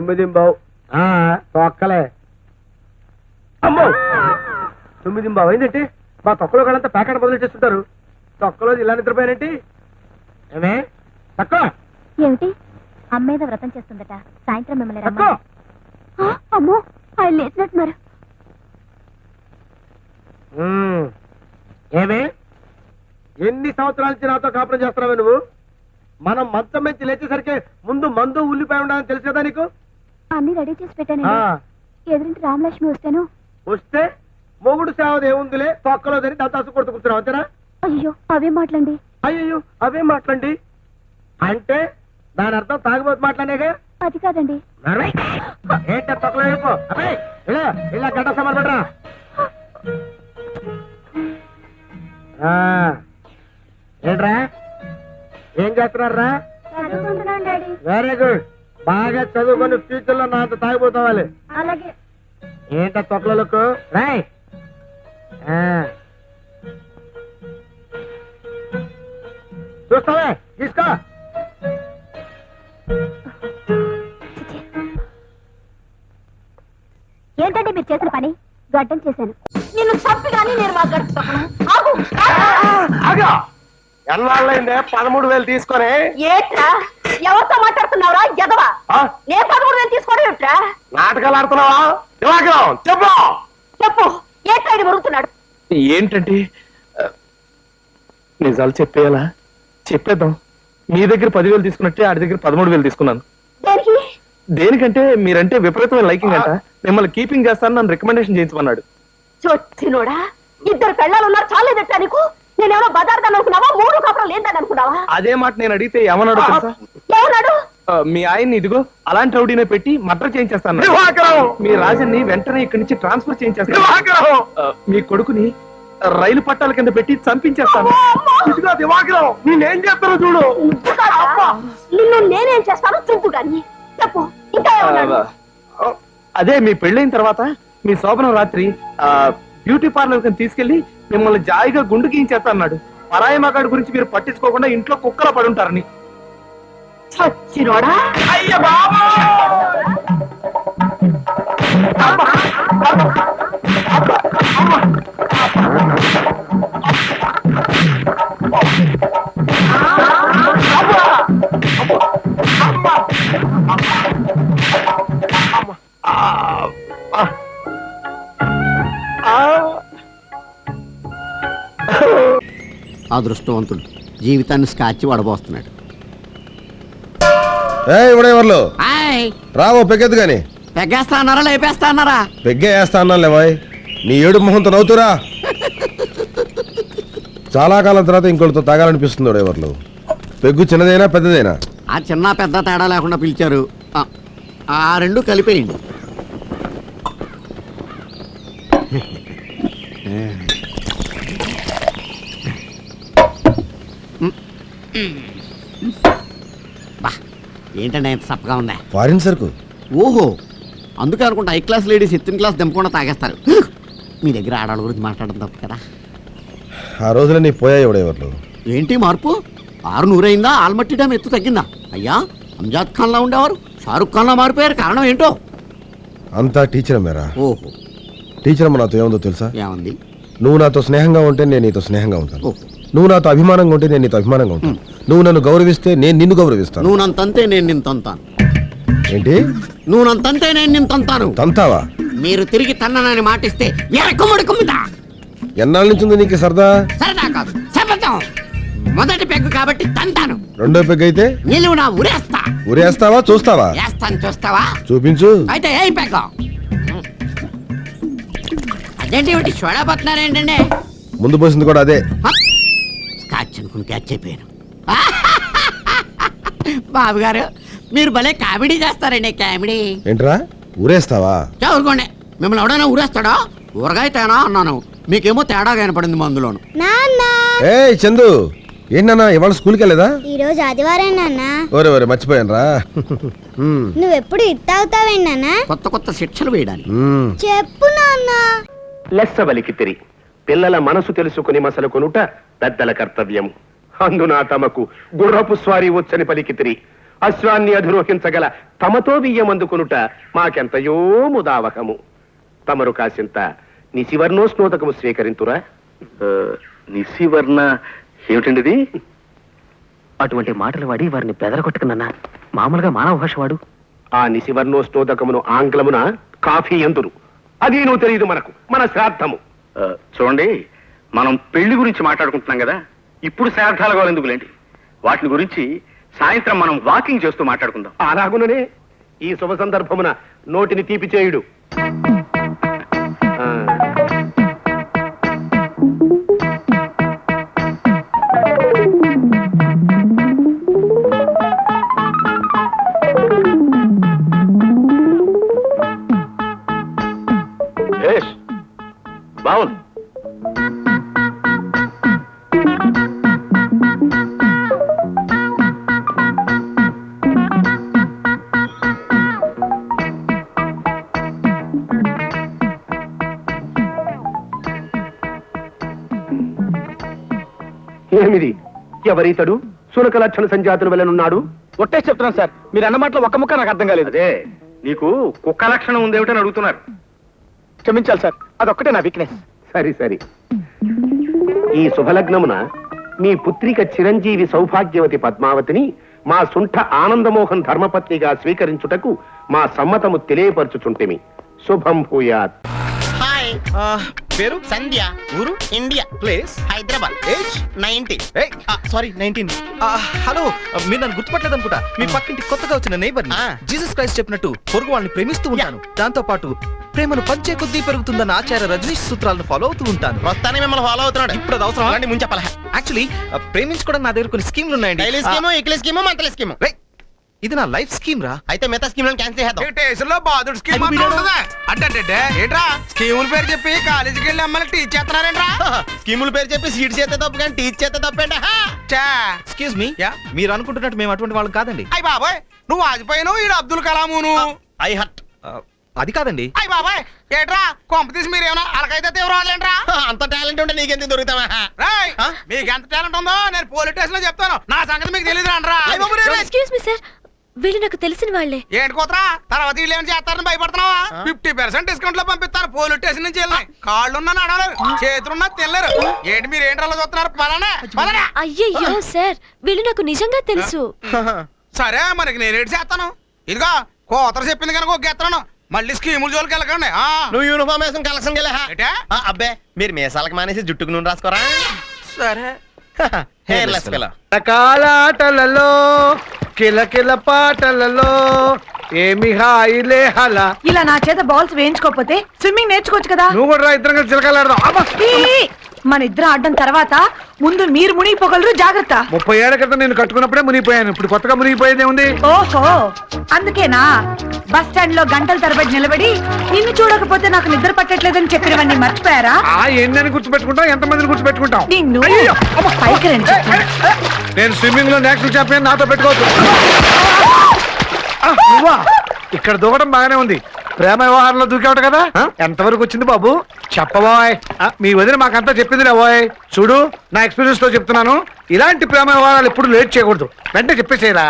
9:15 తొక్కలే. అమ్మో 9:15 అయిందంటే మా తొక్కలో కాలంతా ప్యాకెట్ మొదలు చేస్తుంటారు. తొక్కలో ఇలా నిద్రపోయానంటే ఏమే తక్కువ ఏమిటి అమ్మేద వ్రతం చేస్తుందట, సాయంత్రం మిమ్మల్ని అమ్మో ఆయన లేచినట్టున్నారు. ఏమే ఎన్ని సంవత్సరాల నుంచి నాతో కాపురం చేస్తున్నావే నువ్వు? మనం మంచం నుంచి లేచేసరికి ముందు మందు ఉల్లిపాయ ఉండాలని తెలుసు కదా నీకు? అన్ని రెడీ చేసి పెట్టాను. ఎదురింటి రామలక్ష్మి వస్తే మొగుడు సేవది ఏముందిలే తొక్కలోదని దత్తాసు కొడుతూ కూర్చున్నావు అంతేనా? అయ్యో అవే మాటలండి. అయ్యో అవే మాటలండి అంటే దాని అర్థం తాగిపోతు మాట్లాడేగా? అది కాదండి. ఏంట తొక్కలో వెళ్ళిపో. ఇలా ఇలా గడ్డ సమాన్ పడరా. ఏంట్రా ఏం చేస్తున్నారా? Very good. బాగా చదువుకొని ఫ్యూచర్ లో నాతో తాగిపోతావాలి. అలాగే. ఏంట తొక్కలకు రాయ్. చూస్తావే తీసుకో. ఏంటంటే మీరు చేసిన పని? గడ్డం చేశాను. నిన్ను చంపి కానీ నేను మా గడ్డ ఎన్నాళ్ళైందే 13,000 తీసుకొని? ఏట్రా ఎవరితో మాట్లాడుతున్నావురా ఎదవా? నేను 13,000 తీసుకోవడం ఏట్రా? నాటకాలు ఆడుతున్నావా? చెప్పు చెప్పు ఏట్రా ఇది మరుగుతున్నాడు? ఏంటంటే నిజాలు చెప్పేయాలా? చెప్పేద్దాం. మీ దగ్గర 10,000 తీసుకున్నట్టే ఆడి దగ్గర 13,000 తీసుకున్నాను. దేనికంటే మీరంటే విపరీతమైన లైకింగ్ అంట. మిమ్మల్ని కీపింగ్ చేస్తాను నన్ను రికమెండేషన్ చేయించమన్నాడు. చొచ్చినోడా, ఇద్దరు పెళ్ళాలు ఉన్నారు చాలేదట్టా నీకు? నేనేమో బజార్దాన్ని అనుకున్నావా? 3 కాపురం లేదని అనుకున్నావా? అదే మాట నేను అడిగితే ఏమన్నాడు తెలుసా? ఏమన్నాడు? మీ ఆయన్ని ఇదిగో అలాంటి రౌడీనే పెట్టి మర్డర్ చేయించేస్తాను. మీ రాజన్ని వెంటనే ఇక్కడి నుంచి ట్రాన్స్ఫర్ చేయించేస్తాను. మీ కొడుకుని రైలు పట్టాల కింద పెట్టి చంపించేస్తాను. ఇదిగో దివాకరం నేనేం చేస్తానో చూడు. నిన్ను నేనేం చేస్తానో చూపు గాని చెప్పు. ఇంకా ఏమన్నాడు? అదే మీ పెళ్ళైన తర్వాత మీ శోభనం రాత్రి బ్యూటీ పార్లర్ కింద తీసుకెళ్లి మిమ్మల్ని జాయిగా గుండు గీయించేస్తా అన్నాడు. పరాయి మగాడి గురించి మీరు పట్టించుకోకుండా ఇంట్లో కుక్కలా పడుంటారని. చచ్చినోడా. అయ్య బాబా అదృష్టవంతుడు జీవితాన్ని స్కాచ్ వడబోస్తున్నాడు. ఇవిడేవర్లు రావో పెగ్గెద్దు గాని. పెగ్గేస్తా అన్నారా లేపేస్తా అన్నారా? పెగ్గే వేస్తా అన్నా లేవాయ్. నీ ఏడు మొహంతో నవ్వుతురా. చాలా కాలం తర్వాత ఇంకోటితో తాగాలనిపిస్తుంది. ఎవరు పెగ్గు చిన్నదైనా పెద్దదైనా? ఆ చిన్న పెద్ద తేడా లేకుండా పిలిచారు. ఆ రెండు కలిపేయండి. ఏంటంటే ఎంత సప్పగా ఉందా? ఫారిన్ సరుకు. ఓహో, అందుకే అనుకుంటా high class ladies 8th class దింపకుండా తాగేస్తారు. మీ దగ్గర ఆడవాళ్ళ గురించి మాట్లాడడం తప్పు కదా. ఆ రోజున నీ పోయాయి ఎవడెవర్లు. ఏంటి మార్పు? 600 అయిందా? ఆల్మట్టి డ్యామ్ ఎత్తు తగ్గిందా? అయ్యా అంజాద్ ఖాన్ లా ఉండేవారు షారుఖ్ ఖాన్ లా మారిపోయారు. కారణం ఏంటో? అంతా టీచర్ మేరా. ఓహో, టీచర్ అమ్మ నాతో ఏముందో తెలుసా? ఏమంది? నువ్వు నాతో స్నేహంగా ఉంటే నేను నీతో స్నేహంగా ఉంటాను. ఓహో. నువ్వు నాతో అభిమానంగా ఉంటే నేను నీతో అభిమానంగా ఉంటాను. నువ్వు నన్ను గౌరవిస్తే నేను నిన్ను గౌరవిస్తాను. నువ్వు నన్ను తంతే నేను నిన్ను తంతాను. ఏంటి? నువ్వు నన్ను తంతే నేను నిన్ను తంతాను. తంతావా? మీరు తిరిగి తన్ననని మాటిస్తే ఎరకుమ్ముడి కుమ్మిదా. ఎన్నాళ్ళ నుంచి ఉంది నీకు సరదా? సరదా కాదు, శపథం. మొదటి పెగ్గు కాబట్టి తంతాను. రెండో పెగ్గు అయితే నిలువు నా ఉరేస్తా. ఉరేస్తావా చూస్తావా? వేస్తాను, చూస్తావా? చూపించు. అయితే ఏ పెగ్గ అదేంటి చూడబోతున్నారేంటండి? ముందు పోసింది కూడా అదే. స్కాచ్ అనుకుని క్యాచ్ అయిపోయాను. బాబు గారు మీరు భలే కామెడీ చేస్తారండి. కామెడీ ఏంట్రా? ఊరేస్తావా? ఊరుకోండి. మిమ్మల్ని ఎవడైనా ఊరేస్తాడా? ఊరగాయ తేనా అన్నాను, మీకేమో తేడా కనపడింది మందులోను. ఏ చందు, ఏంటన్నా ఇవాళ స్కూల్కి వెళ్ళేదా? ఈ రోజు ఆదివారం నాన్న. ఒరే మర్చిపోయాను రా. నువ్వెప్పుడు ఇట్టావుతావేంటి నాన్న? కొత్త కొత్త శిక్షలు వేయడానికి. చెప్పు నాన్న. లెస్సవలికితిరి పిల్లల మనసు తెలుసుకుని మసలు కొనుట పెద్దల కర్తవ్యం. అందున తమకు గుర్రపు స్వారీ వచ్చని పలికితిరి. అశ్వాన్ని అధిరోహించగల తమతో బియ్యమందుకొనుట మాకెంతయో ముదావహము. తమరు కాసింత నిశివర్ణోస్నోదకము స్వీకరింతురా. నిశివర్ణ ఏమిటండిది? అటువంటి మాటలు వాడి వారిని బెదరగొట్టుకున్నా. మామూలుగా మానవ భాష వాడు. ఆ నిశివర్ణోస్నోదకమును ఆంగ్లమున కాఫీ ఎందురు. అది నువ్వు తెలియదు మనకు, మన శ్రాద్ధము. చూడండి, మనం పెళ్లి గురించి మాట్లాడుకుంటున్నాం కదా, ఇప్పుడు శ్రాద్ధాల గోలు ఎందుకులేండి, వాటిని గురించి సాయంత్రం మనం వాకింగ్ చేస్తూ మాట్లాడుకుందాం. అలాగుననే ఈ శుభ సందర్భమున నోటిని తీపి చేయుడు. బావుంది. ఏమిది? ఎవరీతడు? సునక లక్షణ సంజాతుల వెళ్ళనున్నాడు. ఒట్టే చెప్తున్నాను సార్, మీరు అన్న మాటలో ఒక్క ముక్క నాకు అర్థం కాలేదు. అదే నీకు కుక్క లక్షణం ఉందేమిటని అడుగుతున్నారు. క్షమించాలి సార్, అదొక్కటే నా వీక్నెస్. సరి సరి. ఈ శుభలగ్నమున మీ పుత్రిక చిరంజీవి సౌభాగ్యవతి పద్మావతిని మా సుంఠ ఆనందమోహన్ ధర్మపత్నిగా స్వీకరించుటకు మా సమ్మతము తెలియపరచుచుంటిమి. శుభం భూయాత్. హాయ్, పేరు సంధ్య, ఊరు India, place Hyderabad, age 19. Sorry 19. Hello, మీరు నన్ను గుర్తుపట్టలేదు అనుకుంటా. మీ పక్కింటి కొత్తగా వచ్చిన నైబర్. జీసస్ క్రైస్ట్ చెప్పినట్టు పొరుగు వాళ్ళని ప్రేమిస్తూ ఉంటాను. దాంతో పాటు ప్రేమను పంచే కొద్దీ పెరుగుతుందన్న ఆచార్య రజనీష్ సూత్రాలను ఫాలో అవుతూ ఉంటాను. ప్రస్తుతానికి మిమ్మల్ని ఫాలో అవుతున్నాడు. ఇప్పుడు అది అవసరం. అలాంటి ముందు చెప్పాలా? యాక్చువల్లీ ప్రేమించుకోవడం నా దగ్గర కొన్ని స్కీమ్లు ఉన్నాయండి. Daily scheme, weekly scheme, monthly scheme. ఇది నా లైఫ్ స్కీమ్ రా. అయితే మిగతా స్కీమ్ క్యాన్సిల్ చేద్దాం. స్టేషన్లో బాధుడు స్కీమ్ అంటే ఏంట్రా? స్కీముల పేరు చెప్పి కాలేజీకి వెళ్ళి అమ్మని టీచ్ చేస్తున్నారేంట్రా? స్కీముల పేరు చెప్పి సీట్ చేస్తే తప్పు కానీ టీచ్ చేస్తే తప్పేంట. ఎక్స్క్యూజ్ మీ, మీరు అనుకుంటున్నట్టు మేము అటువంటి వాళ్ళం కాదండి. అయ్య బాబాయ్, నువ్వు వాజ్పేయిను, ఈడు అబ్దుల్ కలామును. I hot. అది కాదండి. అయ్య బాబాయ్, ఏట్రా కొంపతీసి మీరేమన్నా అలకైతే తీవ్రవాదులేంట్రా? అంత టాలెంట్ ఉంటే నీకెందుకు దొరుకుతావా? మీకు ఎంత టాలెంట్ ఉందో నేను పోలీస్ స్టేషన్ లో చెప్తాను. నా సంగతి మీకు తెలియదు అంటారా? ఎక్స్క్యూజ్ మీ సార్, వీళ్ళు నాకు తెలిసిన వాళ్ళే. ఏంటి కోతరా? తర్వాత వీళ్ళు ఏం చేస్తారని భయపడుతున్నావా? 50% డిస్కౌంట్ లో పంపిస్తారు. పోలీస్ స్టేషన్ నుంచి వెళ్ళినాయి. కాళ్ళున్నా నడవలేరు, చేతులున్నా తినలేరు. ఏంటి మీరు ఏంటి అలా చూస్తున్నారు? పదనే. అయ్యయ్యో సార్, వీళ్ళు నాకు నిజంగా తెలుసు. సరే, మనకి నేనేటి చేస్తాను. ఇదిగో కోతర చెప్పింది కనుక ఒకేస్తాను. మళ్ళీ స్కీముల జోలికి వెళ్ళకండి. నువ్వు యూనిఫామ్ వేసుకుని కలెక్షన్ అబ్బే, మీరు మీసాలకు మానేసి జుట్టుకు నూనె రాసుకోరా. సరే. హెయిర్లెస్ పిల్ల. రకాలాటలలో కిలకిల పాటలలో ఏమి హాయిలే హలా. ఇలా నా చేత బాల్స్ వేయించుకోకపోతే స్విమ్మింగ్ నేర్చుకోవచ్చు కదా. నువ్వు కూడా ఇద్దరం కలిసి చిలకలాడదాం. మన ఇద్దరు ఆడడం తర్వాత ముందు మీరు మునిగిపోగలరు, జాగ్రత్త. 30 ఏళ్ల క్రితం నేను కట్టుకున్నప్పుడే మునిగిపోయాను. ఇప్పుడు కొత్తగా మునిగిపోయేదే ఉంది. ఓహో, అందుకేనా బస్ స్టాండ్ లో గంటల తరబడి నిలబడి నిన్ను చూడకపోతే నాకు నిద్ర పట్టట్లేదని చెప్పినవన్నీ మర్చిపోయారా? ఎన్నని గుర్తుపెట్టుకుంటాం, ఎంతమందిని గుర్తుపెట్టుకుంటాం. నిన్ను పైకి రండి. నేను స్విమ్మింగ్ లో నేషనల్ ఛాంపియన్, నాతో పెట్టుకోవచ్చు. నువ్వా? ఇక్కడ దూకడం బాగానే ఉంది. ప్రేమ వ్యవహారంలో దూకేవట కదా? ఎంతవరకు వచ్చింది బాబు? చెప్పబోయ్. మీ వదిన మాకంతా చెప్పింది రాబోయ్. చూడు, నా ఎక్స్పీరియన్స్ తో చెప్తున్నాను, ఇలాంటి ప్రేమ వ్యవహారాలు ఎప్పుడు లేట్ చేయకూడదు. వెంటనే చెప్పేసేరా.